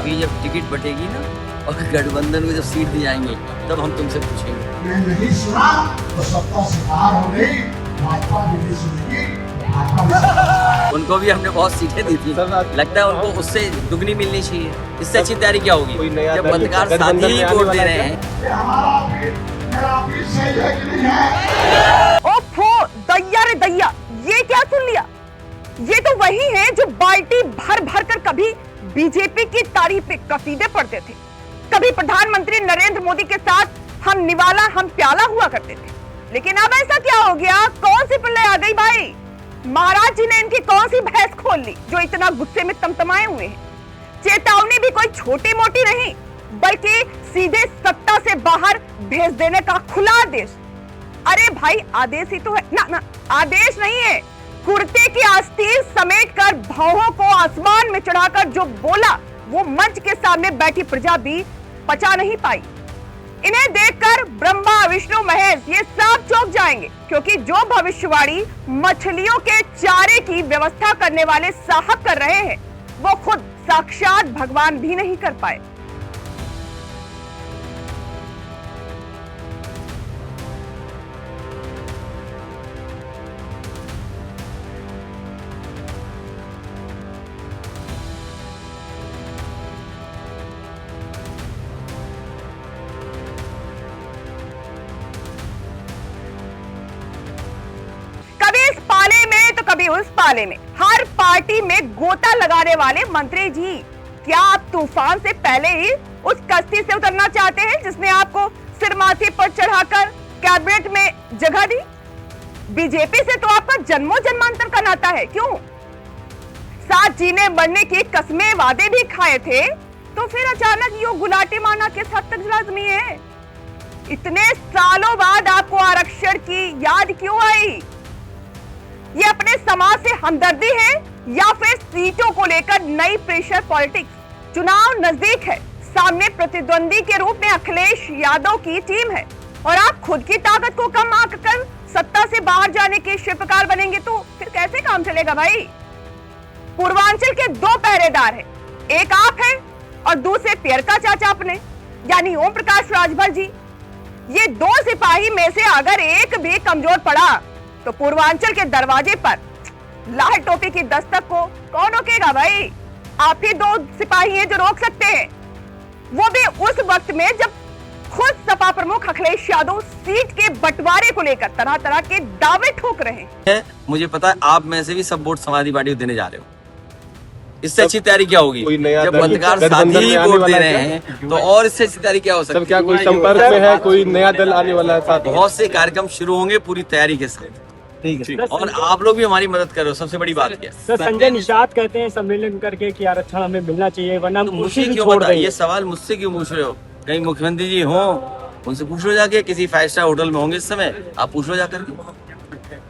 अभी जब टिकट बटेगी ना और गठबंधन को जब सीट दी जाएंगे तब हम तुमसे पूछेंगे। मैं नहीं सुना तो सत्ता से बाहर हो गई, भाजपा भी नहीं सुनेगी, भाजपा भी उनको भी हमने बहुत सीटें दी थी, लगता है उनको उससे दुगनी मिलनी चाहिए। इससे अच्छी तैयारी क्या होगी जब पत्रकार साथी ही वोट दे रहे हैं। ये हमारा अपील, मेरा अपील सही है कि नहीं है? ओफो दैया रे दैया, ये क्या सुन लिया? ये तो वही है जो बाल्टी भर भर कर कभी बीजेपी की तारीफ पे कसीदे पढ़ते थे, कभी प्रधानमंत्री नरेंद्र मोदी के साथ हम निवाला हम प्याला हुआ करते थे। लेकिन अब ऐसा क्या हो गया? कौन सी पिल्ले आ गई भाई? महाराज जी ने इनकी कौन सी भैंस खोल ली जो इतना गुस्से में तमतमाए हुए हैं? चेतावनी भी कोई छोटी मोटी नहीं, बल्कि सीधे सत्ता से बाहर भेज देने का खुला आदेश। अरे भाई आदेश ही तो है ना, आदेश नहीं है। कुर्ते की आस्तीन समेट कर भौहों को आसमान में चढ़ाकर जो बोला वो मंच के सामने बैठी प्रजा भी पचा नहीं पाई। इन्हें देखकर ब्रह्मा विष्णु महेश ये सब चौंक जाएंगे, क्योंकि जो भविष्यवाणी मछलियों के चारे की व्यवस्था करने वाले साहब कर रहे हैं वो खुद साक्षात भगवान भी नहीं कर पाए। तो कभी उस पाले में, हर पार्टी में गोता लगाने वाले मंत्री जी, क्या आप तूफान से पहले ही उस कश्ती से उतरना चाहते हैं जिसने आपको सिरमाथे पर चढ़ाकर कैबिनेट में जगह दी? बीजेपी से तो आपका जन्मों जन्मांतर का नाता है, क्यों? साथ जीने मरने की कस्में वादे भी खाए थे, तो फिर अचानक यो गुलाटी मारना किस हद तक लाजमी है? इतने सालों बाद आपको आरक्षण की याद क्यों आई? ये अपने समाज से हमदर्दी है या फिर सीटों को लेकर नई प्रेशर पॉलिटिक्स? चुनाव नजदीक है, सामने प्रतिद्वंदी के रूप में अखिलेश यादव की टीम है और आप खुद की ताकत को कम आंककर सत्ता से बाहर जाने के शिल्पकार बनेंगे तो फिर कैसे काम चलेगा भाई? पूर्वांचल के दो पहरेदार हैं, एक आप हैं और दूसरे पियर का चाचा अपने यानी ओम प्रकाश राजभर जी। ये दो सिपाही में से अगर एक भी कमजोर पड़ा तो पूर्वांचल के दरवाजे पर लाल टोपी की दस्तक को कौन रोकेगा भाई? आप ही दो सिपाही हैं जो रोक सकते हैं, वो भी उस वक्त में जब खुद सपा प्रमुख अखिलेश यादव सीट के बंटवारे को लेकर तरह तरह के दावे ठोक रहे हैं। मुझे पता है आप में से भी सब वोट समाजवादी पार्टी को देने जा रहे हो। इससे अच्छी तैयारी क्या होगी जब पत्रकार साथी ही वोट दे रहे हैं तो और इससे अच्छी तैयारी क्या हो सकती है? क्या कोई संपर्क में है, कोई नया दल आने वाला है? बहुत से कार्यक्रम शुरू होंगे पूरी तैयारी के साथ। ठीक है, और आप लोग भी हमारी मदद करो, सबसे बड़ी बात क्या है? सर संजय निषाद कहते हैं सम्मेलन करके कि आरक्षण हमें मिलना चाहिए, वरना तो मुझे क्यों बता, ये सवाल मुझसे क्यों पूछ रहे हो? कहीं मुख्यमंत्री जी हो उनसे पूछ लो जाके, किसी 5 स्टार होटल में होंगे इस समय, आप पूछ लो जाकर।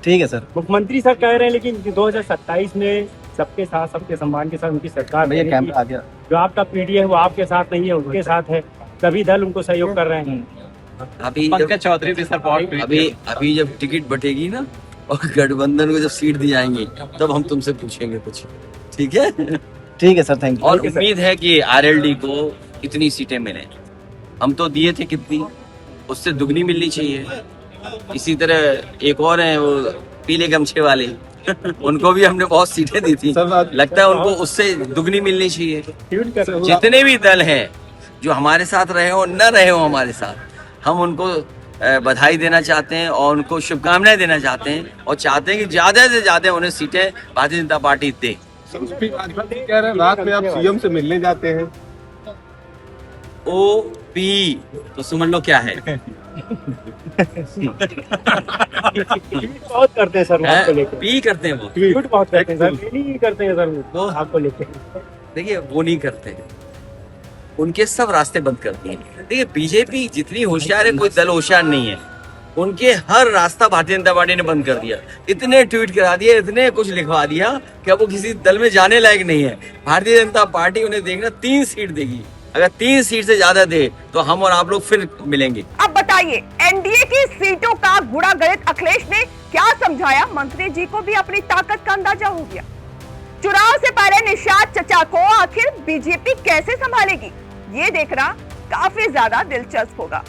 ठीक है सर। मुख्यमंत्री सर कह रहे हैं लेकिन 2027 में सबके साथ सबके सम्मान के साथ उनकी सरकार भैया कैमरा आ गया। जो आपका पीडी है वो आपके साथ नहीं है, उनके साथ है। सभी दल उनको सहयोग कर रहे हैं। अभी जब टिकट बटेगी ना और गठबंधन को जब सीट दी जाएंगी तब हम तुमसे पूछेंगे कुछ। ठीक है? ठीक है सर, थैंक यू। और उम्मीद है कि आरएलडी को इतनी सीटें मिले। हम तो दिए थे कितनी, उससे दुगनी मिलनी चाहिए। इसी तरह एक और है वो पीले गमछे वाले उनको भी हमने बहुत सीटें दी थी, लगता है उनको उससे दुगनी मिलनी चाहिए। जितने भी दल हैं जो हमारे साथ रहे हो न रहे हो हमारे साथ, हम उनको बधाई देना चाहते हैं और उनको शुभकामनाएं देना चाहते हैं और चाहते हैं कि ज्यादा से ज्यादा उन्हें सीटें भारतीय जनता पार्टी दे। कह रहे हैं रात में आप सीएम से मिलने जाते हैं। OP तो समझ लो क्या है। बहुत करते हैं सर आपको लेकर। पी करते हैं वो, ट्वीट बहुत करते हैं सर, नहीं करते हैं सर वो आपको लेकर। देखिए वो नहीं करते, उनके सब रास्ते बंद कर दिए। देखिए बीजेपी जितनी होशियार है, कोई दल होशियार नहीं है। उनके हर रास्ता भारतीय जनता पार्टी ने बंद कर दिया। इतने ट्वीट करा दिए, इतने कुछ लिखवा दिया कि अब वो किसी दल में जाने लायक नहीं है। भारतीय जनता पार्टी उन्हें देखना 3 सीट देगी, अगर 3 सीट से ज्यादा दे तो हम और आप लोग फिर मिलेंगे। अब बताइए, एनडीए की सीटों का गुणा गणित अखिलेश ने क्या समझाया? मंत्री जी को भी अपनी ताकत का अंदाजा हो गया। चुनाव से पहले निषाद चचा को आखिर बीजेपी कैसे संभालेगी, ये देखना काफी ज्यादा दिलचस्प होगा।